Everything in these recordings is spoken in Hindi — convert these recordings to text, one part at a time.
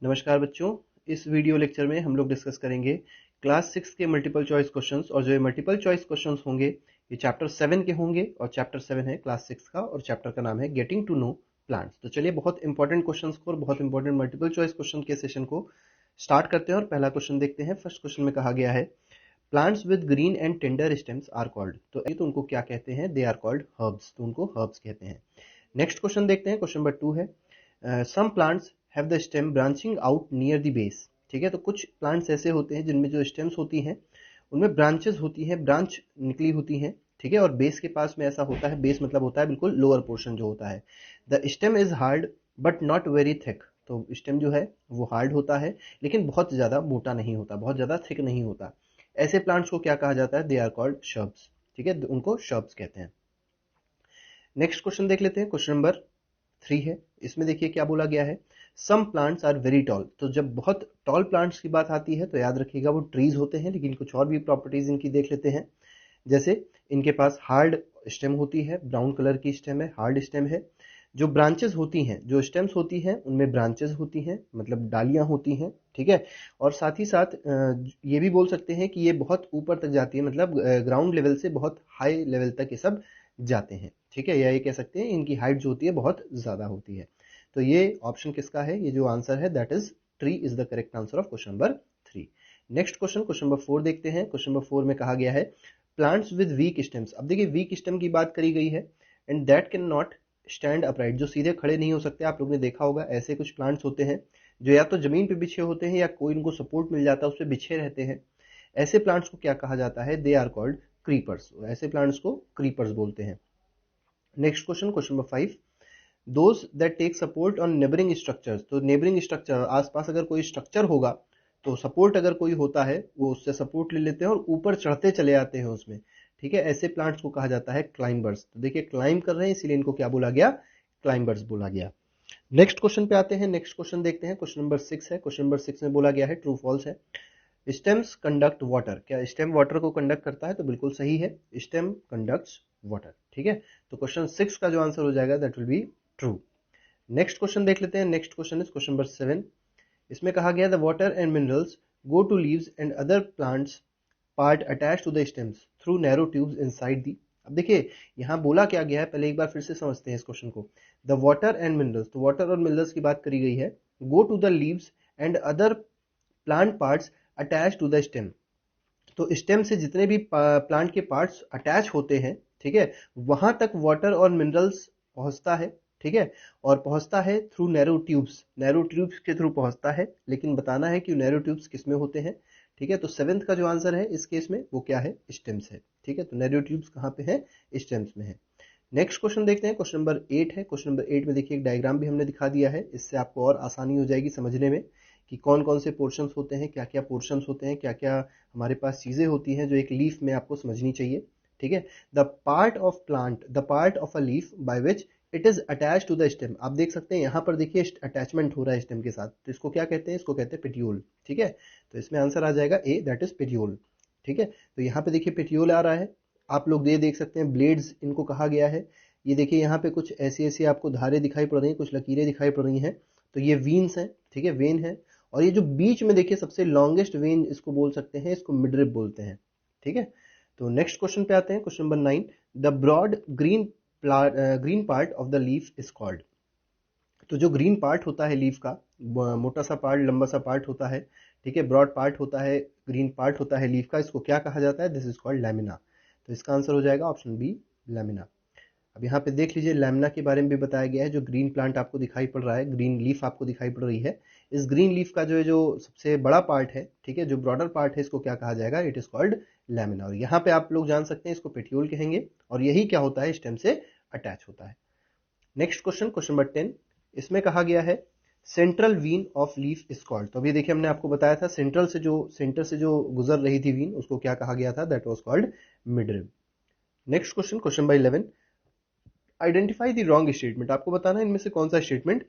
नमस्कार बच्चों, इस वीडियो लेक्चर में हम लोग डिस्कस करेंगे क्लास 6 के मल्टीपल चॉइस क्वेश्चंस। और जो ये मल्टीपल चॉइस क्वेश्चंस होंगे ये चैप्टर 7 के होंगे और चैप्टर 7 है क्लास 6 का और चैप्टर का नाम है गेटिंग टू नो प्लांट्स। तो चलिए बहुत इंपॉर्टेंट क्वेश्चंस को और बहुत इंपॉर्टेंट मल्टीपल चॉइस क्वेश्चन के सेशन को स्टार्ट करते हैं और पहला क्वेश्चन देखते हैं। फर्स्ट क्वेश्चन में कहा गया है plants with green and tender stems are called. तो उनको क्या कहते हैं? They are called herbs. तो उनको हर्ब्स कहते हैं। नेक्स्ट क्वेश्चन देखते हैं। क्वेश्चन नंबर 2 है some plants have the stem branching out near the base. ठीक है, तो कुछ प्लांट्स ऐसे होते हैं जिनमें जो स्टेम्स होती हैं उनमें ब्रांचेस होती हैं, ब्रांच निकली होती हैं। ठीक है, और बेस के पास में ऐसा होता है, बेस मतलब होता है बिल्कुल लोअर पोर्शन जो होता है। The stem is hard but not very thick. तो स्टेम जो है वो हार्ड होता है लेकिन बहुत ज़्यादा मोटा नहीं होता, बहुत ज़्यादा थिक नहीं होता। ऐसे प्लांट्स को क्या कहा जाता है? They are called shrubs. ठीक है, उनको शर्ब्स कहते हैं। नेक्स्ट क्वेश्चन देख लेते हैं। क्वेश्चन नंबर 3 है। इसमें देखिए क्या बोला गया है, some plants are very tall. तो जब बहुत टॉल प्लांट्स की बात आती है तो याद रखिएगा वो ट्रीज होते हैं, लेकिन कुछ और भी प्रॉपर्टीज इनकी देख लेते हैं। जैसे इनके पास हार्ड स्टेम होती है, ब्राउन कलर की स्टेम है, हार्ड स्टेम है। जो ब्रांचेस होती हैं, जो स्टेम्स होती हैं उनमें ब्रांचेस होती हैं, मतलब डालियां होती हैं। ठीक है, और साथ ही साथ ये भी बोल सकते हैं कि ये बहुत ऊपर तक जाती है, मतलब ग्राउंड लेवल से बहुत हाई लेवल तक ये सब जाते हैं। ठीक है, या ये कह सकते हैं इनकी हाइट जो होती है बहुत ज़्यादा होती है। तो ये ऑप्शन किसका है? ये जो आंसर है that is tree is the correct answer of question number 3। Next question, question number 4 देखते हैं। क्वेश्चन नंबर 4 में कहा गया है प्लांट्स विद वीक स्टेम्स। अब देखिए वीक स्टेम की बात करी गई है and that can not stand upright, जो सीधे खड़े नहीं हो सकते। आप लोगों ने देखा होगा ऐसे कुछ प्लांट्स होते हैं जो या तो जमीन पे बिछे होते हैं या कोई उनको सपोर्ट मिल जाता है उस पर बिछे रहते हैं। ऐसे प्लांट्स को क्या कहा जाता है? They are called creepers. ऐसे प्लांट्स को क्रीपर्स बोलते हैं। Next question, question number 5, those that take support on neighbouring structures. तो नेबरिंग स्ट्रक्चर, आसपास अगर कोई स्ट्रक्चर होगा तो सपोर्ट अगर कोई होता है वो उससे सपोर्ट ले लेते हैं और ऊपर चढ़ते चले आते हैं उसमें। ठीक है, ऐसे प्लांट्स को कहा जाता है क्लाइंबर्स। तो देखिए क्लाइंब कर रहे हैं इसीलिए इनको क्या बोला गया? क्लाइंबर्स बोला गया। नेक्स्ट क्वेश्चन पे आते हैं। नेक्स्ट क्वेश्चन देखते हैं। क्वेश्चन नंबर 6 है। क्वेश्चन नंबर 6 में बोला गया है ट्रू फॉल्स है, स्टेम्स कंडक्ट वाटर। क्या स्टेम वाटर को कंडक्ट करता है? तो बिल्कुल सही है, स्टेम कंडक्ट्स वाटर। ठीक है, तो क्वेश्चन 6 का जो आंसर हो जाएगा that will be true. Next question देख लेते हैं। Next question is question number 7। इसमें कहा गया the water and minerals go to leaves and other plants part attach to the stems through narrow tubes inside the. अब देखिए यहाँ बोला क्या गया है, पहले एक बार फिर से समझते हैं इस क्वेश्चन को। द वाटर एंड मिनरल्स, तो वाटर और मिनरल्स की बात करी गई है। Go to the leaves and other plant parts attach to the stem. तो स्टेम से जितने भी प्लांट के पार्ट्स अटैच होते हैं, ठीक है, वहां तक वाटर और मिनरल्स पहुंचता है। ठीक है, और पहुंचता है through narrow tubes, narrow tubes के थ्रू पहुंचता है। लेकिन बताना है कि नैरो ट्यूब्स किस में होते हैं। ठीक है, तो 7th का जो आंसर है इस केस में वो क्या है? स्टेम्स है। ठीक है, तो नैरो ट्यूब्स कहाँ पे है? स्टेम्स में है। नेक्स्ट क्वेश्चन देखते हैं। क्वेश्चन नंबर 8 है। क्वेश्चन नंबर 8 में देखिए एक डायग्राम भी हमने दिखा दिया है, इससे आपको और आसानी हो जाएगी समझने में कि कौन कौन से पोर्शंस होते हैं, क्या क्या पोर्शंस होते हैं, क्या क्या हमारे पास चीज़ें होती हैं जो एक लीफ में आपको समझनी चाहिए। ठीक है, the part of plant, the part of a leaf by which it is attach to the stem. आप देख सकते हैं यहाँ पर देखिए अटैचमेंट हो रहा है स्टेम के साथ, तो इसको क्या कहते हैं? इसको कहते हैं पेटियोल। ठीक है, तो इसमें आंसर आ जाएगा ए, दैट इज पेटियोल। ठीक है, तो यहाँ पे देखिए पेटियोल आ रहा है। आप लोग ये देख सकते हैं ब्लेड्स इनको कहा गया है। ये देखिए यहाँ पे कुछ ऐसी ऐसी आपको धारें दिखाई पड़ रही हैं, कुछ लकीरें दिखाई पड़ रही हैं, तो ये वीन्स हैं। ठीक है, वेन है। और ये जो बीच में देखिए सबसे लॉन्गेस्ट वेन इसको बोल सकते हैं, इसको मिडरिब बोलते हैं। ठीक है, तो नेक्स्ट क्वेश्चन पे आते हैं। Question number 9, the broad green part of the leaf is called. तो जो ग्रीन पार्ट होता है लीफ का, मोटा सा पार्ट, लंबा सा पार्ट होता है, ठीक है, ब्रॉड पार्ट होता है, ग्रीन पार्ट होता है लीफ का, इसको क्या कहा जाता है? This is called lamina. तो इसका आंसर हो जाएगा ऑप्शन बी, लैमिना। अब यहाँ पे देख लीजिए लैमिना के बारे में भी बताया गया है। जो ग्रीन प्लांट आपको दिखाई पड़ रहा है, ग्रीन लीफ आपको दिखाई पड़ रही है, इस ग्रीन लीफ का जो है जो सबसे बड़ा पार्ट है, ठीक है, जो ब्रॉडर पार्ट है, इसको क्या कहा जाएगा? It is called lamina. और यहाँ पे आप लोग जान सकते हैं इसको पेटियोल कहेंगे, और यही क्या होता है? स्टेम से अटैच होता है। Next question, question number 10। इसमें कहा गया है central vein of leaf is called. तो अभी देखिए हमने आपको बताया था सेंटर से जो गुजर रही थी वीन, उसको क्या कहा गया था? That was called midrib. Next question, question number 11, identify the wrong statement. आपको बताना है इनमें से कौन सा स्टेटमेंट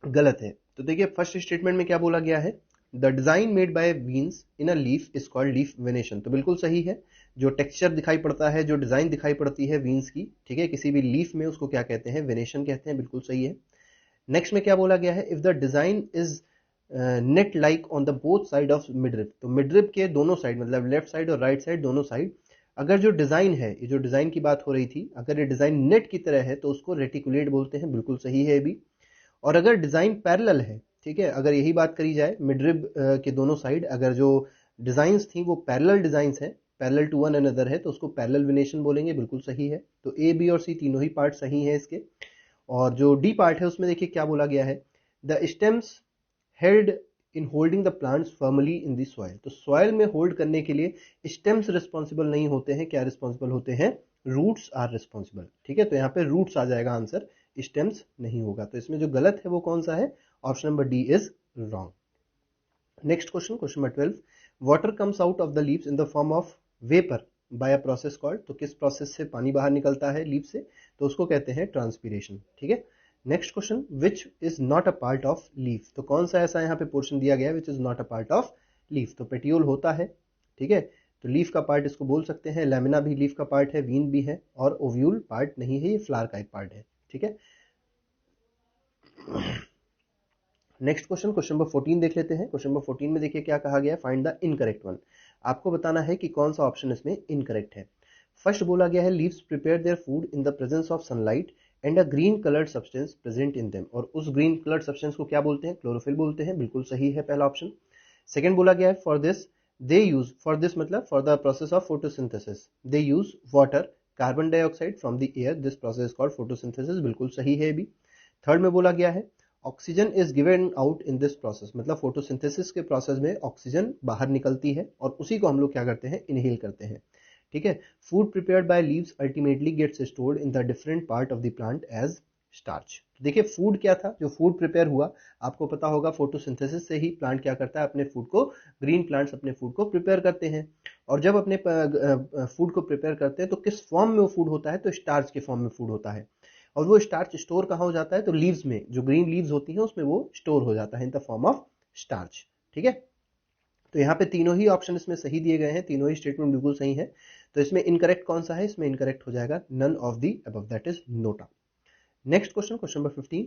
गलत है। तो देखिए फर्स्ट स्टेटमेंट में क्या बोला गया है? The design made by veins in a leaf is called leaf venation. तो बिल्कुल सही है, जो टेक्सचर दिखाई पड़ता है, जो डिजाइन दिखाई पड़ती है वीन्स की, ठीक है, किसी भी लीफ में, उसको क्या कहते हैं? वेनेशन कहते हैं। बिल्कुल सही है। नेक्स्ट में क्या बोला गया है, if the design is net like on the both side of midrib, तो मिडरिब के दोनों साइड मतलब लेफ्ट साइड और राइट साइड दोनों साइड अगर जो डिजाइन है, ये जो डिजाइन की बात हो रही थी, अगर ये डिजाइन नेट की तरह है तो उसको रेटिकुलेट बोलते हैं, बिल्कुल सही है भी। और अगर डिजाइन पैरेलल है, ठीक है, अगर यही बात करी जाए मिडरिब के दोनों साइड अगर जो डिजाइंस थी वो पैरेलल डिजाइंस है, पैरेलल टू वन अनदर है, तो उसको पैरेलल वेनेशन बोलेंगे, बिल्कुल सही है। तो ए बी और सी तीनों ही पार्ट सही है इसके। और जो डी पार्ट है उसमें देखिए क्या बोला गया है, the stems held in holding the plants firmly in the soil, तो सॉइल में होल्ड करने के लिए स्टेम्स रिस्पॉन्सिबल नहीं होते हैं, क्या रिस्पॉन्सिबल होते हैं, रूट्स आर रिस्पॉन्सिबल। ठीक है, तो यहाँ पे रूट्स आ जाएगा आंसर, स्टेम्स नहीं होगा। तो इसमें जो गलत है वो कौन सा है, option number D is wrong. Next question, question number 12, water comes out of the leaves in the form of vapour by a process called, तो किस प्रोसेस से पानी बाहर निकलता है लीव से, तो उसको कहते हैं ट्रांसपीरेशन। ठीक है, next question, which is not a part of leaf, तो कौन सा ऐसा यहाँ पे पोर्शन दिया गया है which is not a part of leaf, तो पेटियोल होता है। ठीक है, तो लीफ का पार्ट इसको बोल सकते हैं, लैमिना भी लीफ का पार्ट है, वीन भी है, और ओव्यूल पार्ट नहीं है, ये फ्लावर का एक पार्ट है। ठीक है, नेक्स्ट क्वेश्चन, क्वेश्चन नंबर 14 देख लेते हैं। क्वेश्चन नंबर 14 में देखिए क्या कहा गया है, फाइंड द इनकरेक्ट वन, आपको बताना है कि कौन सा ऑप्शन इसमें इनकरेक्ट है। फर्स्ट बोला गया है, leaves prepare their food in the presence of sunlight and a green coloured substance present in them, और उस ग्रीन कलर्ड सब्सटेंस को क्या बोलते हैं, क्लोरोफिल बोलते हैं, बिल्कुल सही है पहला ऑप्शन। सेकंड बोला गया है, for this they use, for this मतलब for the process of photosynthesis they use water carbon dioxide from the air, this process called photosynthesis, बिल्कुल सही है भी। थर्ड में बोला गया है, oxygen is given out in this process, मतलब फोटोसिंथेसिस के प्रोसेस में ऑक्सीजन बाहर निकलती है और उसी को हम लोग क्या करते हैं, इनहेल करते हैं। ठीक है, food prepared by leaves ultimately gets stored in the different part of the plant as starch. देखिए फूड क्या था, जो फूड प्रिपेयर हुआ, आपको पता होगा फोटोसिंथेसिस से ही प्लांट क्या करता है, अपने फूड को, ग्रीन प्लांट्स अपने फूड को प्रिपेयर करते हैं। और जब अपने फूड को प्रिपेयर करते हैं तो किस फॉर्म में वो फूड होता है, तो स्टार्च के फॉर्म में फूड होता है। और वो स्टार्च स्टोर कहाँ हो जाता है, तो लीव्स में, जो ग्रीन लीव्स होती हैं उसमें वो स्टोर हो जाता है इन द फॉर्म ऑफ स्टार्च। ठीक है, तो यहाँ पे तीनों ही ऑप्शन इसमें सही दिए गए हैं, तीनों ही स्टेटमेंट बिल्कुल सही है। तो इसमें इनकरेक्ट कौन सा है, इसमें इनकरेक्ट हो जाएगा none of the above, that is NOTA. Next question, question number 15,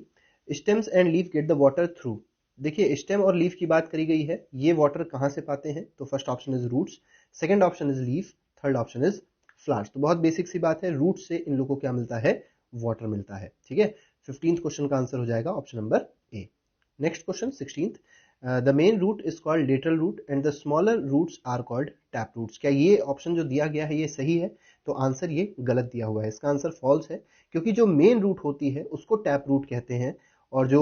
stems and leaf get the water through, देखिए स्टेम और लीफ की बात करी गई है, ये वाटर कहाँ से पाते हैं, तो first option is roots, second option is leaf, third option is flowers. तो बहुत बेसिक सी बात है, रूट से इन लोगों को क्या मिलता है, वाटर मिलता है। ठीक है, 15th क्वेश्चन का आंसर हो जाएगा option number A. Next question 16th, the main root is called lateral root and the smaller roots are called tap roots, क्या ये ऑप्शन जो दिया गया है ये सही है, तो आंसर ये गलत दिया हुआ है, इसका आंसर फॉल्स है, क्योंकि जो मेन रूट होती है उसको टैप रूट कहते हैं, और जो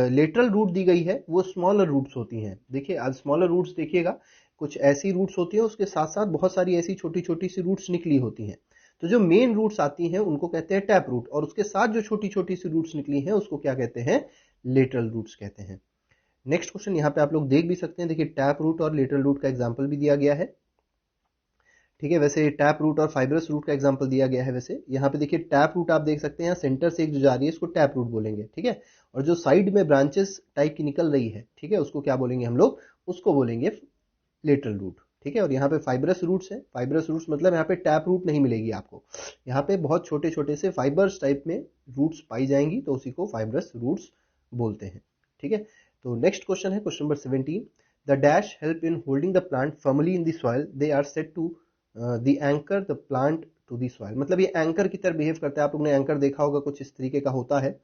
लेटरल रूट दी गई है वो स्मॉलर रूट्स होती हैं। देखिए आज स्मॉलर रूट्स देखिएगा, कुछ ऐसी रूट्स होती हैं, उसके साथ साथ बहुत सारी ऐसी छोटी छोटी सी रूट्स निकली होती हैं, तो जो मेन रूट्स आती हैं उनको कहते हैं टैप रूट, और उसके साथ जो छोटी छोटी सी रूट्स निकली हैं उसको क्या कहते हैं, लेटरल रूट्स कहते हैं। नेक्स्ट क्वेश्चन यहाँ पे आप लोग देख भी सकते हैं, देखिए टैप रूट और लेटरल रूट का एग्जाम्पल भी दिया गया है। ठीक है, वैसे टैप रूट और फाइब्रस रूट का एग्जांपल दिया गया है। वैसे यहाँ पे देखिए टैप रूट आप देख सकते हैं, सेंटर से एक जो जा रही है इसको टैप रूट बोलेंगे। ठीक है, और जो साइड में ब्रांचेस टाइप की निकल रही है, ठीक है, उसको क्या बोलेंगे हम लोग, उसको बोलेंगे लेटरल रूट। ठीक है, और यहाँ पे फाइब्रस रूट्स है, फाइब्रस रूट्स मतलब यहाँ पे टैप रूट नहीं मिलेगी आपको, यहाँ पे बहुत छोटे छोटे से फाइबर्स टाइप में रूट्स पाई जाएंगी, तो उसी को फाइब्रस रूट्स बोलते हैं। ठीक है, तो नेक्स्ट क्वेश्चन है question number 17, the dash help in holding the plant firmly in the soil, they are said to the anchor the plant to the soil, मतलब ये एंकर की तरह बिहेव करता है। आप लोगों ने एंकर देखा होगा, कुछ इस तरीके का होता है,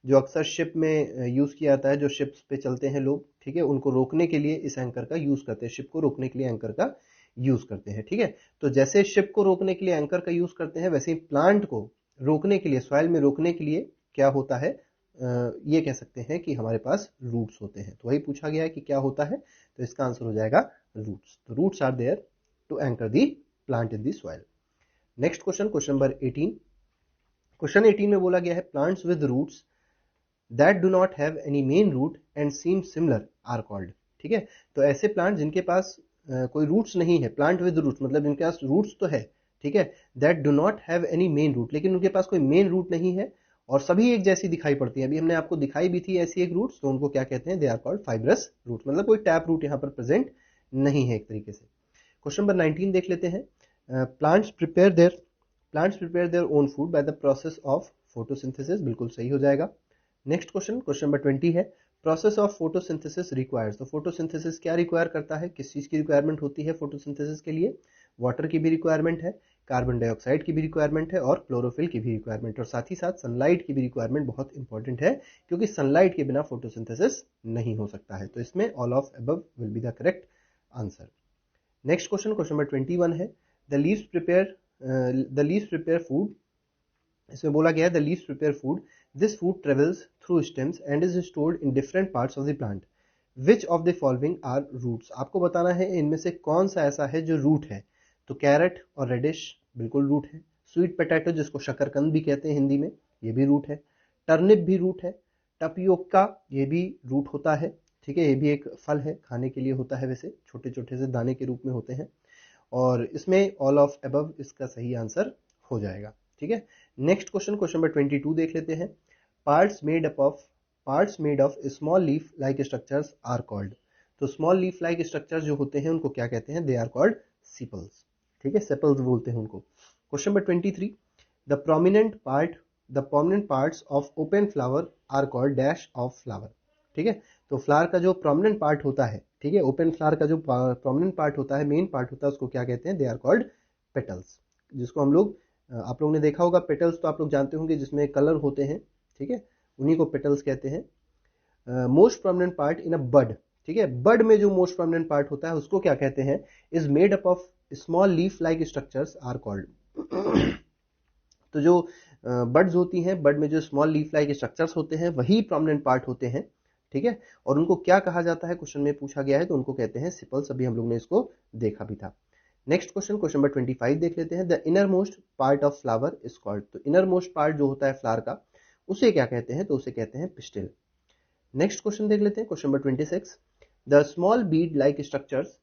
जो अक्सर शिप में यूज किया जाता है, जो शिप्स पे चलते हैं लोग, ठीक है, उनको रोकने के लिए इस एंकर का यूज करते हैं, शिप को रोकने के लिए एंकर का यूज करते हैं। ठीक है, तो जैसे शिप को रोकने के लिए एंकर का यूज करते हैं, वैसे ही प्लांट को रोकने के लिए, सॉइल में रोकने के लिए क्या होता है, ये कह सकते हैं कि हमारे पास रूट्स होते हैं। तो वही पूछा गया है कि क्या होता है, तो इसका आंसर हो जाएगा रूट्स। तो roots are there to anchor the plant in the soil. Next question, question number 18, question 18 में बोला गया है plants with roots that do not have any main root and seem similar are called. ठीक है, तो ऐसे प्लांट जिनके पास कोई रूट्स नहीं है, प्लांट विद रूट्स मतलब जिनके पास रूट्स तो है, ठीक है, that do not have any main root, लेकिन उनके पास कोई मेन रूट नहीं है और सभी एक जैसी दिखाई पड़ती है, अभी हमने आपको दिखाई भी थी ऐसी एक रूट्स, तो उनको क्या कहते हैं, they are called fibrous root, मतलब कोई टैप रूट यहाँ पर प्रेजेंट नहीं है एक तरीके से। क्वेश्चन नंबर 19 देख लेते हैं, plants prepare their own food by the process of photosynthesis, बिल्कुल सही हो जाएगा। नेक्स्ट क्वेश्चन, क्वेश्चन नंबर 20 है, प्रोसेस ऑफ फोटोसिंथेसिस रिक्वायर्स। तो फोटोसिंथेसिस क्या रिक्वायर करता है, किस चीज की रिक्वायरमेंट होती है फोटोसिंथेसिस के लिए? वाटर की भी रिक्वायरमेंट है, कार्बन डाइऑक्साइड की भी रिक्वायरमेंट है और क्लोरोफिल की भी रिक्वायरमेंट, और साथ ही साथ सनलाइट की भी रिक्वायरमेंट बहुत इंपॉर्टेंट है, क्योंकि सनलाइट के बिना फोटोसिंथेसिस नहीं हो सकता है। तो इसमें all of above will be the correct answer. Next question, question number 21 है, द लीव्स प्रिपेयर फूड। इसमें बोला गया है the leaves prepare food, this food travels through stems and is stored in different parts of the plant, which of the following are roots. आपको बताना है इनमें से कौन सा ऐसा है जो रूट है। तो कैरेट और रेडिश बिल्कुल रूट है, स्वीट पोटैटो जिसको शकरकंद भी कहते हैं हिंदी में, ये भी रूट है, टर्निप भी रूट है, टपियोका ये भी रूट होता है, ठीक है, ये भी एक फल है, खाने के लिए होता है, वैसे छोटे छोटे से दाने के रूप में होते हैं, और इसमें ऑल ऑफ अबव इसका सही आंसर हो जाएगा। ठीक है, नेक्स्ट क्वेश्चन, क्वेश्चन नंबर 22 देख लेते हैं, parts made of small leaf like structures are called. तो स्मॉल लीफ लाइक स्ट्रक्चर्स जो होते हैं उनको क्या कहते हैं? They are called sepals. ठीक है, सेपल्स बोलते हैं उनको। Question number 23, the prominent parts of open flower are called dash of flower. ठीक है, तो फ्लावर का जो प्रोमिनेंट पार्ट होता है, ठीक है, ओपन फ्लावर का जो प्रोमिनेंट पार्ट होता है, मेन पार्ट होता है, उसको क्या कहते हैं? They are called petals. जिसको हम लोग, आप लोगों ने देखा होगा पेटल्स, तो आप लोग जानते होंगे जिसमें कलर होते हैं, ठीक है, उन्हीं को पेटल्स कहते हैं। मोस्ट प्रोमिनेंट पार्ट इन अ बड, ठीक है, बड में जो मोस्ट प्रोमिनेंट पार्ट होता है उसको क्या कहते हैं? Is made up of small leaf like structures are called. तो जो बड्स होती हैं, बड में जो स्मॉल लीफ लाइक स्ट्रक्चर्स होते हैं वही प्रोमिनेंट पार्ट होते हैं, ठीक है, और उनको क्या कहा जाता है क्वेश्चन में पूछा गया है, तो उनको कहते हैं सिपल्स। अभी हम लोग ने इसको देखा भी था। नेक्स्ट क्वेश्चन, क्वेश्चन नंबर 25 देख लेते हैं, the inner most part of flower is called. तो इनर मोस्ट पार्ट जो होता है फ्लावर का, उसे क्या कहते हैं? तो उसे कहते हैं पिस्टिल। नेक्स्ट क्वेश्चन देख लेते हैं, question number 26, the small bead like structures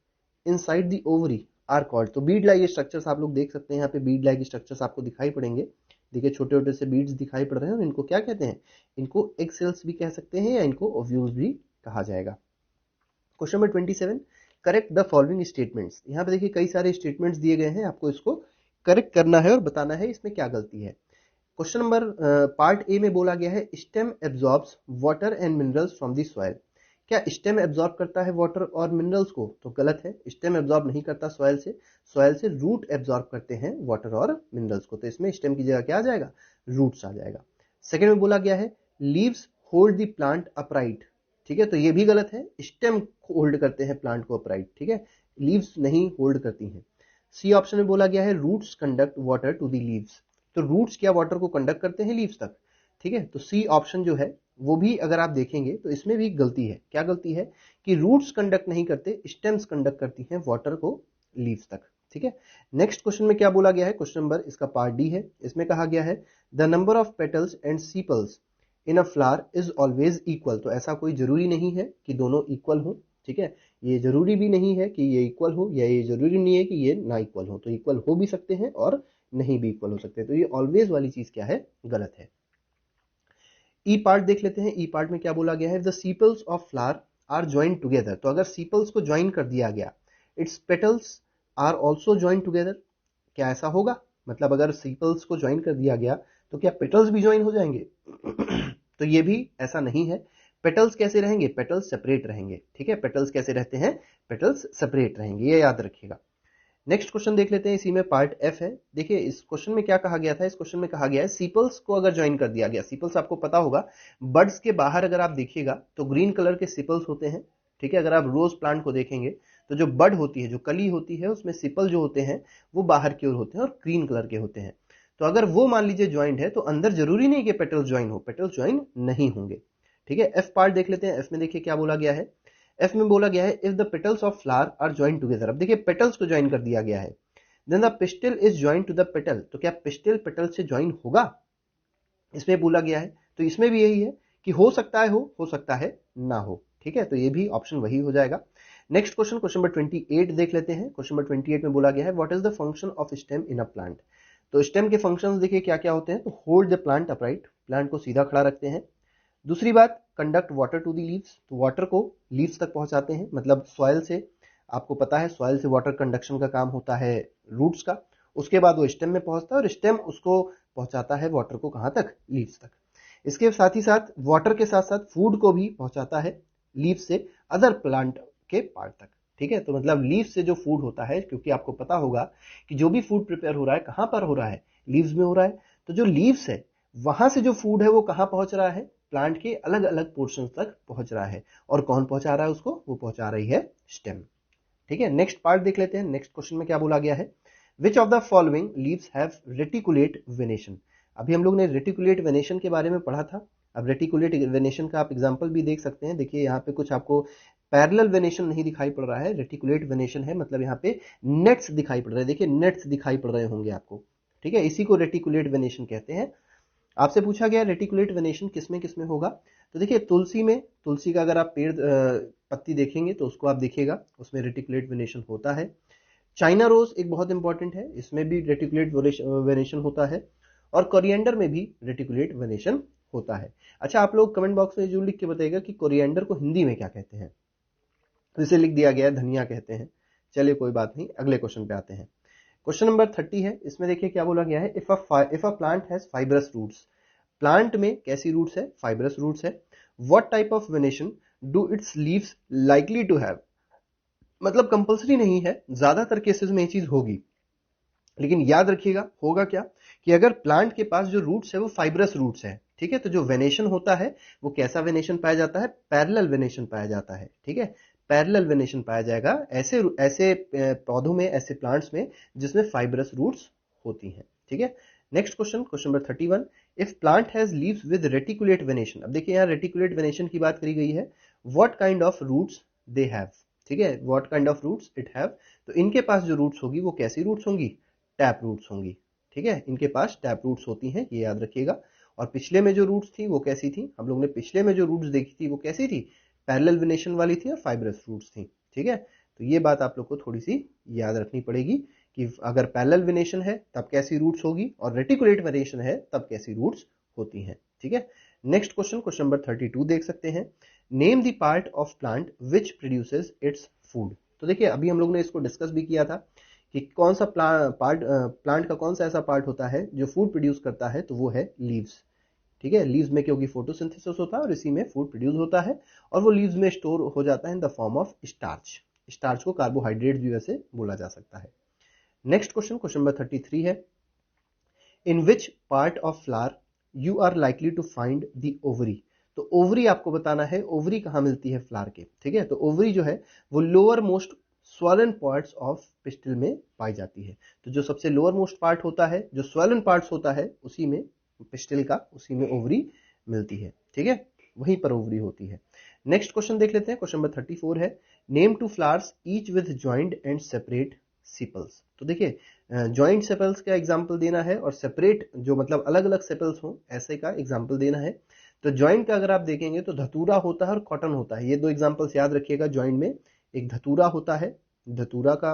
inside the ovary are called. तो बीड लाइक स्ट्रक्चर्स आप लोग देख सकते हैं, यहाँ पे बीड लाइक स्ट्रक्चर्स आपको दिखाई पड़ेंगे, देखिए छोटे छोटे से बीड्स दिखाई पड़ रहे हैं, और इनको क्या कहते हैं? इनको एग सेल्स भी कह सकते हैं, या इनको ओव्यूल्स भी कहा जाएगा। Question number 27, correct the following statements. यहाँ पे देखिए कई सारे स्टेटमेंट्स दिए गए हैं, आपको इसको करेक्ट करना है और बताना है इसमें क्या गलती है। क्वेश्चन नंबर पार्ट ए में बोला गया है stem absorbs water and minerals from the soil. क्या स्टेम एब्जॉर्ब करता है वाटर और मिनरल्स को? तो गलत है, स्टेम एब्जॉर्ब नहीं करता सॉइल से, सॉइल से रूट एब्जॉर्ब करते हैं वाटर और मिनरल्स को, तो इसमें स्टेम की जगह क्या आ जाएगा? रूट्स आ जाएगा। सेकेंड में बोला गया है leaves hold the plant upright. ठीक है, तो ये भी गलत है, स्टेम होल्ड करते हैं प्लांट को अपराइट, ठीक है, लीव्स नहीं होल्ड करती हैं। सी ऑप्शन में बोला गया है roots conduct water to the leaves. तो रूट्स क्या वाटर को कंडक्ट करते हैं लीव्स तक? ठीक है, तो सी ऑप्शन जो है वो भी अगर आप देखेंगे तो इसमें भी गलती है। क्या गलती है? कि रूट्स कंडक्ट नहीं करते, स्टेम्स कंडक्ट करती हैं वाटर को लीव्स तक। ठीक है, नेक्स्ट क्वेश्चन में क्या बोला गया है? क्वेश्चन नंबर इसका पार्ट डी है, इसमें कहा गया है the number of petals and sepals in a flower is always equal. तो ऐसा कोई जरूरी नहीं है कि दोनों इक्वल हो, ठीक है, ये जरूरी भी नहीं है कि ये इक्वल हो, या ये जरूरी नहीं है कि ये ना इक्वल हो, तो इक्वल हो भी सकते हैं और नहीं भी इक्वल हो सकते हैं, तो ये ऑलवेज वाली चीज क्या है? गलत है। ई पार्ट देख लेते हैं, ई पार्ट में क्या बोला गया है? The sepals of flower are joint together. तो अगर सीपल्स को ज्वाइन कर दिया गया, its petals are also join together, क्या ऐसा होगा? मतलब अगर सीपल्स को ज्वाइन कर दिया गया तो क्या पेटल्स भी ज्वाइन हो जाएंगे? तो ये भी ऐसा नहीं है। पेटल्स कैसे रहेंगे? पेटल्स सेपरेट रहेंगे, ठीक है, पेटल्स कैसे रहते हैं? पेटल्स सेपरेट रहेंगे, ये याद रखिएगा। नेक्स्ट क्वेश्चन देख लेते हैं, इसी में पार्ट एफ है। देखिए इस क्वेश्चन में क्या कहा गया था? इस क्वेश्चन में कहा गया है सीपल्स को अगर ज्वाइन कर दिया गया, सीपल्स आपको पता होगा बड्स के बाहर अगर आप देखिएगा तो ग्रीन कलर के सीपल्स होते हैं, ठीक है, अगर आप रोज प्लांट को देखेंगे तो जो बड होती है, जो कली होती है, उसमें सीपल जो होते हैं वो बाहर की ओर होते हैं और ग्रीन कलर के होते हैं। तो अगर वो मान लीजिए ज्वाइंट है तो अंदर जरूरी नहीं कि पेटल्स ज्वाइन हो, पेटल्स ज्वाइन नहीं होंगे। ठीक है, एफ पार्ट देख लेते हैं, एफ में देखिए क्या बोला गया है? एफ में बोला गया है if the petals of flower are join together. अब देखिए पेटल्स को ज्वाइन कर दिया गया है, then the pistil is join to the petal. तो क्या पिस्टिल पेटल से ज्वाइन होगा? इसमें बोला गया है, तो इसमें भी यही है कि हो सकता है हो सकता है ना हो, ठीक है, तो ये भी ऑप्शन वही हो जाएगा। नेक्स्ट क्वेश्चन, क्वेश्चन नंबर 28 देख लेते हैं। क्वेश्चन नंबर 28 में बोला गया है what is the function of stem in a plant. तो स्टेम के फंक्शंस देखिए क्या क्या होते हैं? तो hold the plant upright, plant को सीधा खड़ा रखते हैं। दूसरी बात, conduct water to the leaves, तो वाटर को लीव्स तक पहुंचाते हैं, मतलब सॉइल से, आपको पता है सॉइल से वाटर कंडक्शन का काम होता है रूट्स का, उसके बाद वो स्टेम में पहुंचता है और स्टेम उसको पहुंचाता है वाटर को कहां तक? लीव्स तक। इसके साथ ही साथ वाटर के साथ साथ फूड को भी पहुंचाता है लीफ से अदर प्लांट के पार्ट तक। ठीक है, तो मतलब लीफ से जो फूड होता है, क्योंकि आपको पता होगा कि जो भी फूड प्रिपेयर हो रहा है कहां पर हो रहा है, लीव्स में हो रहा है। तो जो लीव्स है वहां से जो फूड है वो कहां पहुंच रहा है, प्लांट के अलग अलग पोर्शन तक पहुंच रहा है। और कौन पहुंचा रहा है उसको, वो पहुंचा रही है स्टेम। ठीक है, नेक्स्ट पार्ट देख लेते हैं। नेक्स्ट क्वेश्चन में क्या बोला गया है, विच of the following leaves have reticulate venation. अभी हम लोग ने रेटिकुलेट वेनेशन के बारे में पढ़ा था। अब रेटिकुलेट वेनेशन का आप एग्जांपल भी देख सकते हैं। देखिए यहाँ पे कुछ आपको पैरेलल वेनेशन नहीं दिखाई पड़ रहा है, रेटिकुलेट वेनेशन है, मतलब यहाँ पे नेट्स दिखाई पड़ रहे हैं। देखिए नेट्स दिखाई पड़ रहे होंगे आपको। ठीक है, इसी को रेटिकुलेट वेनेशन कहते हैं। आपसे पूछा गया रेटिकुलेट वेनेशन किसमें किसमें होगा, तो देखिए तुलसी में, तुलसी का अगर आप पेड़ पत्ती देखेंगे तो उसको आप देखिएगा, उसमें रेटिकुलेट वेनेशन होता है। चाइना रोज एक बहुत इंपॉर्टेंट है, इसमें भी रेटिकुलेट वेनेशन होता है। और कोरिएंडर में भी रेटिकुलेट वेनेशन होता है। अच्छा, आप लोग कमेंट बॉक्स में जरूर लिख के बताइएगा कि कोरिएंडर को हिंदी में क्या कहते हैं। तो इसे लिख दिया गया है धनिया कहते हैं। चलिए कोई बात नहीं, अगले क्वेश्चन पे आते हैं। क्वेश्चन नंबर 30 है, इसमें देखिए क्या बोला गया है, if a plant has fibrous roots. Plant में कैसी रूट्स है, फाइब्रस रूट्स है। What type of venation do its leaves likely to have. मतलब कंपलसरी नहीं है, ज्यादातर केसेस में ये चीज होगी, लेकिन याद रखिएगा होगा क्या, कि अगर प्लांट के पास जो रूट्स है वो फाइब्रस रूट्स है, ठीक है, तो जो वेनेशन होता है वो कैसा वेनेशन पाया जाता है, पैरेलल वेनेशन पाया जाता है। ठीक है, पैरेलल वेनेशन पाया जाएगा ऐसे ऐसे पौधों में, ऐसे प्लांट्स में जिसमें फाइब्रस रूट्स होती हैं। ठीक है, next question, question number 31, if plant has leaves with reticulate venation. अब देखिए यहाँ रेटिकुलेट वेनेशन की बात करी गई है। What kind of roots they have. ठीक है, what kind of roots it have, तो इनके पास जो रूट्स होगी वो कैसी रूट्स होंगी, टैप रूट्स होंगी। ठीक है, इनके पास टैप रूट्स होती हैं, ये याद रखिएगा। और पिछले में जो रूट्स थी वो कैसी थी, हम लोग ने पिछले में जो रूट्स देखी थी वो कैसी थी, पैरेलल वेनेशन वाली थी और फाइब्रस रूट्स थी। ठीक है, तो ये बात आप लोग को थोड़ी सी याद रखनी पड़ेगी कि अगर पैरेलल वेनेशन है तब कैसी रूट्स होगी, और रेटिकुलेट वेनेशन है तब कैसी रूट्स होती हैं। ठीक है, नेक्स्ट क्वेश्चन, क्वेश्चन नंबर 32 देख सकते हैं, name the part of plant which produces its food. तो देखिए अभी हम लोग ने इसको डिस्कस भी किया था कि कौन सा प्लांट का कौन सा ऐसा पार्ट होता है जो फूड प्रोड्यूस करता है, तो वो है लीव्स। ठीक है, लीव्स में क्योंकि फोटोसिंथेसिस होता है और इसी में फूड प्रोड्यूस होता है, और वो लीव्स में स्टोर हो जाता है इन the form of starch. Starch को कार्बोहाइड्रेट भी वैसे बोला जा सकता है। नेक्स्ट क्वेश्चन, क्वेश्चन नंबर 33 है, in which part of flower you are likely to find the ovary. तो ओवरी आपको बताना है, ओवरी कहां मिलती है फ्लावर के। ठीक है, तो ओवरी जो है वो lower most swollen parts of pistil में पाई जाती है। तो जो सबसे लोअर मोस्ट पार्ट होता है, जो स्वॉलन पार्ट्स होता है, उसी में पिस्टिल का, उसी में ओवरी मिलती है। ठीक है, वहीं पर ओवरी होती है। नेक्स्ट क्वेश्चन देख लेते हैं, क्वेश्चन नंबर 34 है, name two flowers each with joint and separate sepals. तो देखिए ज्वाइंट सेपल्स का एग्जांपल देना है, और सेपरेट जो मतलब अलग अलग सेपल्स हो ऐसे का एग्जांपल देना है। तो ज्वाइंट का अगर आप देखेंगे तो धतूरा होता है और कॉटन होता है, ये दो एग्जांपल्स याद रखिएगा। ज्वाइंट में एक धतूरा होता है, धतूरा का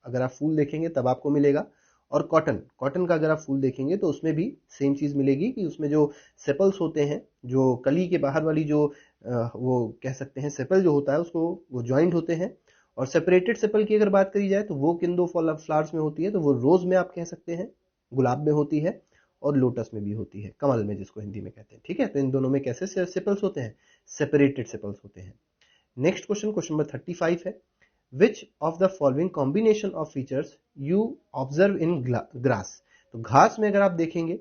अगर आप फूल देखेंगे तब आपको मिलेगा, और कॉटन, कॉटन का अगर आप फूल देखेंगे तो उसमें भी सेम चीज मिलेगी कि उसमें जो सेपल्स होते हैं, जो कली के बाहर वाली जो वो कह सकते हैं सेपल जो होता है उसको, वो ज्वाइंट होते हैं। और सेपरेटेड सेपल की अगर बात करी जाए तो वो किन दो फ्लावर्स में होती है, तो वो रोज में आप कह सकते हैं, गुलाब में होती है, और लोटस में भी होती है, कमल में जिसको हिंदी में कहते हैं। ठीक है, तो इन दोनों में कैसे सेपल्स होते हैं, सेपरेटेड सेपल्स होते हैं। नेक्स्ट क्वेश्चन, क्वेश्चन नंबर 35 है, विच of the following combination of features you observe in grass. तो घास में अगर आप देखेंगे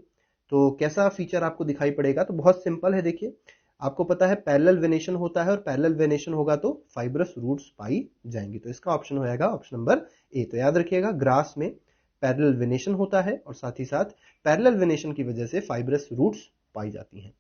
तो कैसा फीचर आपको दिखाई पड़ेगा, तो बहुत सिंपल है। देखिए आपको पता है पैरेलल वेनेशन होता है, और पैरेलल वेनेशन होगा तो फाइब्रस रूट्स पाई जाएंगी, तो इसका ऑप्शन हो जाएगा ऑप्शन नंबर ए। तो याद रखिएगा ग्रास में पैरेलल वेनेशन होता है, और साथ ही साथ पैरेलल वेनेशन की वजह से फाइब्रस रूट्स पाई जाती हैं।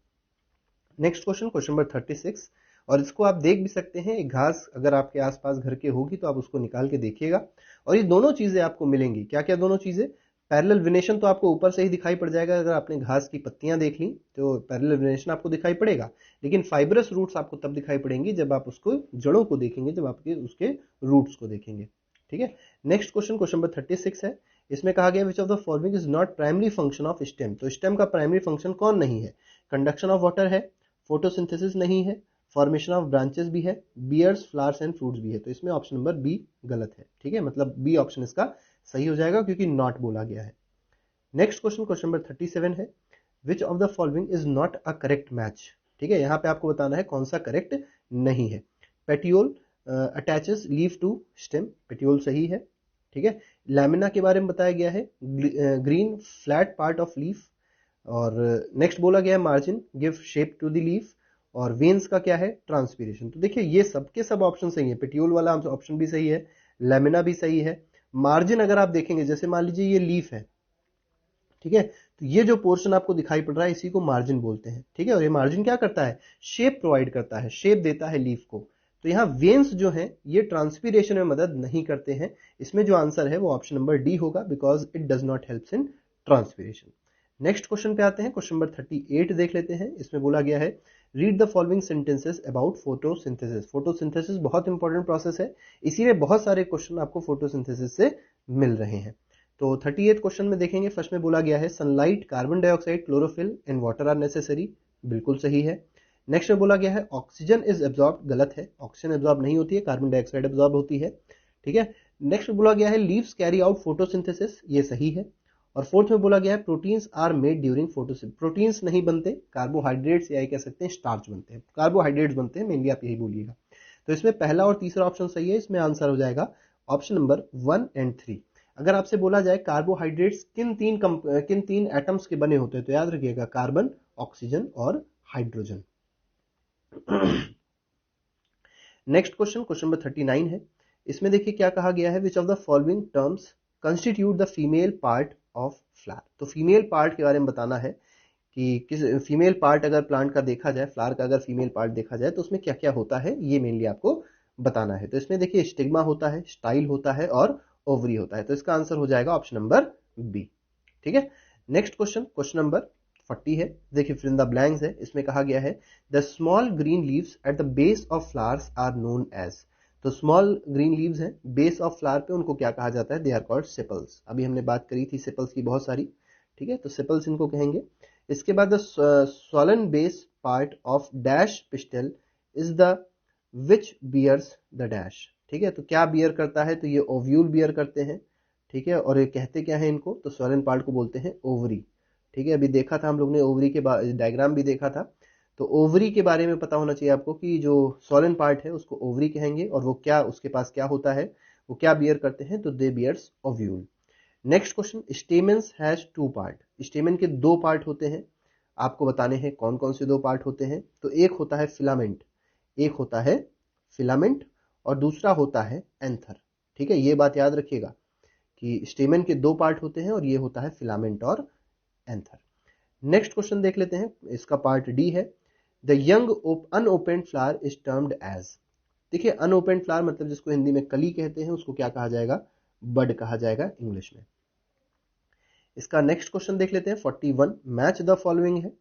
नेक्स्ट क्वेश्चन, क्वेश्चन नंबर 36, और इसको आप देख भी सकते हैं, एक घास अगर आपके आसपास घर के होगी तो आप उसको निकाल के देखिएगा, और ये दोनों चीजें आपको मिलेंगी। क्या क्या दोनों चीजें, पैरेलल वेनेशन तो आपको ऊपर से ही दिखाई पड़ जाएगा, अगर आपने घास की पत्तियां देख ली तो पैरेलल वेनेशन आपको दिखाई पड़ेगा, लेकिन फाइब्रस रूट्स आपको तब दिखाई पड़ेंगी जब आप उसको जड़ों को देखेंगे, जब आपके उसके रूट्स को देखेंगे। ठीक है, नेक्स्ट क्वेश्चन, क्वेश्चन नंबर 36 है, इसमें कहा गया विच of the following is not primary function of stem. तो स्टेम का प्राइमरी फंक्शन कौन नहीं है, कंडक्शन ऑफ वाटर है, फोटोसिंथेसिस नहीं है, फॉर्मेशन ऑफ ब्रांचेस भी है, बियर्स फ्लावर्स एंड फ्रूट्स भी है। तो इसमें ऑप्शन नंबर बी गलत है। ठीक है, मतलब बी ऑप्शन इसका सही हो जाएगा, क्योंकि नॉट बोला गया है। नेक्स्ट क्वेश्चन, क्वेश्चन नंबर 37 है, विच of the following is not a correct match. ठीक है, यहाँ पे आपको बताना है कौन सा करेक्ट नहीं है। Petiole attaches leaf to stem, petiole सही है। ठीक है, लैमिना के बारे में बताया गया है, green flat part of leaf. और नेक्स्ट बोला गया है margin give shape to the leaf. और वेन्स का क्या है, ट्रांसपीरेशन। तो देखिए ये सब के सब ऑप्शन सही है, पेटियोल वाला ऑप्शन भी सही है, लैमिना भी सही है। मार्जिन अगर आप देखेंगे, जैसे मान लीजिए ये लीफ है, ठीक है, तो ये जो पोर्शन आपको दिखाई पड़ रहा है इसी को मार्जिन बोलते हैं। ठीक है, और ये मार्जिन क्या करता है, शेप प्रोवाइड करता है, शेप देता है लीफ को। तो यहाँ वेन्स जो हैं ये ट्रांसपीरेशन में मदद नहीं करते हैं। इसमें जो आंसर है वो ऑप्शन नंबर डी होगा, because it does not help in transpiration. Next question पे आते हैं, क्वेश्चन नंबर 38 देख लेते हैं। इसमें बोला गया है read the following sentences about photosynthesis. Photosynthesis बहुत इंपॉर्टेंट प्रोसेस है, इसीलिए बहुत सारे क्वेश्चन आपको फोटोसिंथेसिस से मिल रहे हैं। तो 38 क्वेश्चन में देखेंगे, फर्स्ट में बोला गया है sunlight, carbon dioxide, chlorophyll and water are necessary, बिल्कुल सही है। नेक्स्ट में बोला गया है ऑक्सीजन इज एब्जॉर्ब, गलत है, ऑक्सीजन एब्जॉर्ब नहीं होती है, कार्बन डाइऑक्साइड एब्जॉर्ब होती है। ठीक है, नेक्स्ट में बोला गया है लीव्स कैरी आउट फोटोसिंथेसिस, ये सही है। और फोर्थ में बोला गया है proteins are made during photosynthesis, proteins नहीं बनते, कार्बोहाइड्रेट्स या कह सकते हैं स्टार्च बनते हैं, कार्बोहाइड्रेट्स बनते हैं मेनली, आप यही बोलिएगा। तो इसमें पहला और तीसरा ऑप्शन सही है, इसमें आंसर हो जाएगा ऑप्शन नंबर 1 एंड 3। अगर आपसे बोला जाए कार्बोहाइड्रेट्स किन तीन एटम्स के बने होते हैं, तो याद रखिएगा कार्बन, ऑक्सीजन और hydrogen. Next question, question number 39 है। इसमें देखिए क्या कहा गया है, विच of the following terms constitute the female part of flower. तो फीमेल पार्ट के बारे में बताना है कि किस फीमेल पार्ट अगर प्लांट का देखा जाए, फ्लावर का अगर फीमेल पार्ट देखा जाए तो उसमें क्या क्या होता है, ये मेनली आपको बताना है। तो इसमें देखिए स्टिग्मा होता है, स्टाइल होता है और ओवरी होता है। तो इसका आंसर हो जाएगा ऑप्शन नंबर बी। ठीक है, नेक्स्ट क्वेश्चन, क्वेश्चन नंबर 40 है। देखिए फिल इन द ब्लैंक्स है, इसमें कहा गया है the small green leaves at the base of flowers are known as. तो स्मॉल ग्रीन लीव्स हैं बेस ऑफ फ्लावर पे, उनको क्या कहा जाता है, दे आर कॉल्ड सेपल्स। अभी हमने बात करी थी सेपल्स की बहुत सारी। ठीक है, तो सेपल्स इनको कहेंगे। इसके बाद the swollen base part of dash pistil is the which bears the dash. ठीक है, तो क्या बियर करता है, तो ये ओव्यूल बियर करते हैं। ठीक है, और ये कहते क्या है इनको, तो स्वॉलन पार्ट को बोलते हैं ओवरी। ठीक है, अभी देखा था हम लोग ने ओवरी के डायग्राम भी देखा था। तो ओवरी के बारे में पता होना चाहिए आपको कि जो स्वॉलन पार्ट है उसको ओवरी कहेंगे, और वो क्या, उसके पास क्या होता है, वो क्या बियर करते हैं, तो they bears ovule. Next question, stamens has 2 part. Stamen के 2 पार्ट होते हैं, आपको बताने हैं कौन कौन से 2 पार्ट होते हैं। तो एक होता है फिलामेंट, एक होता है फिलामेंट और दूसरा होता है एंथर। ठीक है, ये बात याद रखिएगा कि स्टेमन के 2 पार्ट होते हैं और ये होता है फिलामेंट और एंथर। नेक्स्ट क्वेश्चन देख लेते हैं, इसका पार्ट डी है the young unopened flower is termed as. देखिए अनओपेंड फ्लावर मतलब जिसको हिंदी में कली कहते हैं, उसको क्या कहा जाएगा, बड कहा जाएगा इंग्लिश में। इसका नेक्स्ट क्वेश्चन देख लेते हैं 41, मैच द फॉलोइंग है।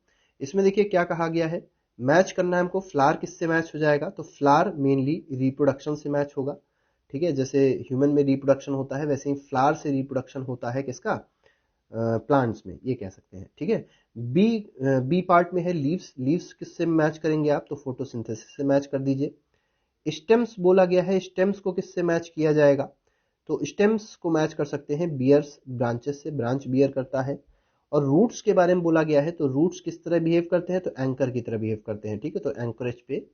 इसमें देखिए क्या कहा गया है, मैच करना है हमको, फ्लावर किससे मैच हो जाएगा, तो फ्लावर मेनली रिप्रोडक्शन से मैच होगा। ठीक है, जैसे ह्यूमन में रिप्रोडक्शन होता है वैसे ही फ्लावर से रिप्रोडक्शन होता है किसका, प्लांट्स में, ये कह सकते हैं। ठीक है, बी पार्ट में है लीव्स, लीव्स किससे मैच करेंगे आप, तो फोटोसिंथेसिस से मैच कर दीजिए। स्टेम्स बोला गया है, स्टेम्स को किससे मैच किया जाएगा, तो स्टेम्स को मैच कर सकते हैं बियर्स, ब्रांचेस से, ब्रांच बियर करता है। और रूट्स के बारे में बोला गया है, तो रूट्स किस तरह बिहेव करते हैं, तो एंकर की तरह बिहेव करते हैं। ठीक है, तो एंकरेज पे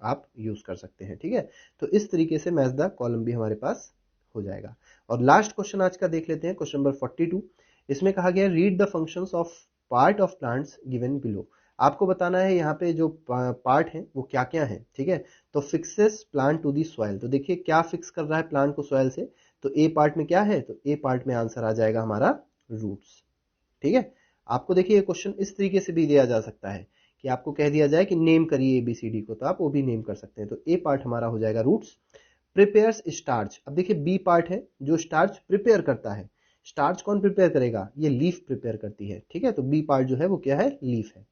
आप यूज कर सकते हैं। ठीक है, तो इस तरीके से मैच द कॉलम भी हमारे पास हो जाएगा। और लास्ट क्वेश्चन आज का देख लेते हैं, क्वेश्चन नंबर 42। इसमें कहा गया read the functions of part of plants given below. आपको बताना है यहाँ पे जो पार्ट है वो क्या क्या है। ठीक है, तो fixes plant to the soil. तो देखिए क्या फिक्स कर रहा है प्लांट को सॉइल से, तो ए पार्ट में क्या है, तो ए पार्ट में आंसर आ जाएगा हमारा रूट्स। ठीक है, आपको देखिए ये क्वेश्चन इस तरीके से भी दिया जा सकता है कि आपको कह दिया जाए कि नेम करिए ABCD को, तो आप वो भी नेम कर सकते हैं। तो ए पार्ट हमारा हो जाएगा रूट्स। प्रिपेयर्स स्टार्च, अब देखिए बी पार्ट है जो स्टार्च प्रिपेयर करता है। स्टार्च कौन प्रिपेयर करेगा, ये लीफ प्रिपेयर करती है। ठीक है, तो बी पार्ट जो है वो क्या है, लीफ है।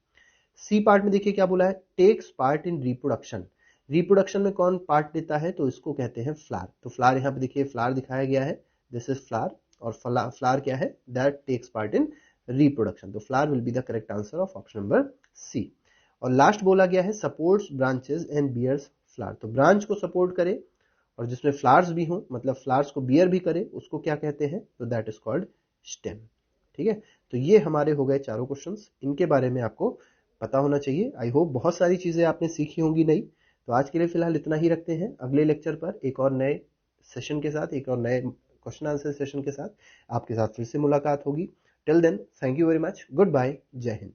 सी पार्ट में देखिए क्या बोला है, takes part in reproduction. Reproduction में कौन पार्ट लेता है, तो इसको कहते हैं फ्लावर। तो फ्लावर यहाँ पे देखिए फ्लावर दिखाया गया है, दिस इज फ्लावर, और फ्लावर क्या है, that takes part in reproduction. तो flower will be the correct answer of option number C. और लास्ट बोला गया है supports branches and bears flower. तो ब्रांच को सपोर्ट करे और जिसमें फ्लावर्स भी हों, मतलब फ्लावर्स को बियर भी करे, उसको क्या कहते हैं, तो दैट इज कॉल्ड स्टेम। ठीक है, तो ये हमारे हो गए चारों क्वेश्चंस, इनके बारे में आपको पता होना चाहिए। आई होप बहुत सारी चीज़ें आपने सीखी होंगी नई। तो आज के लिए फिलहाल इतना ही रखते हैं। अगले लेक्चर पर एक और नए सेशन के साथ, एक और नए क्वेश्चन आंसर सेशन के साथ आपके साथ फिर से मुलाकात होगी। Till then, thank you very much, goodbye, जय हिंद।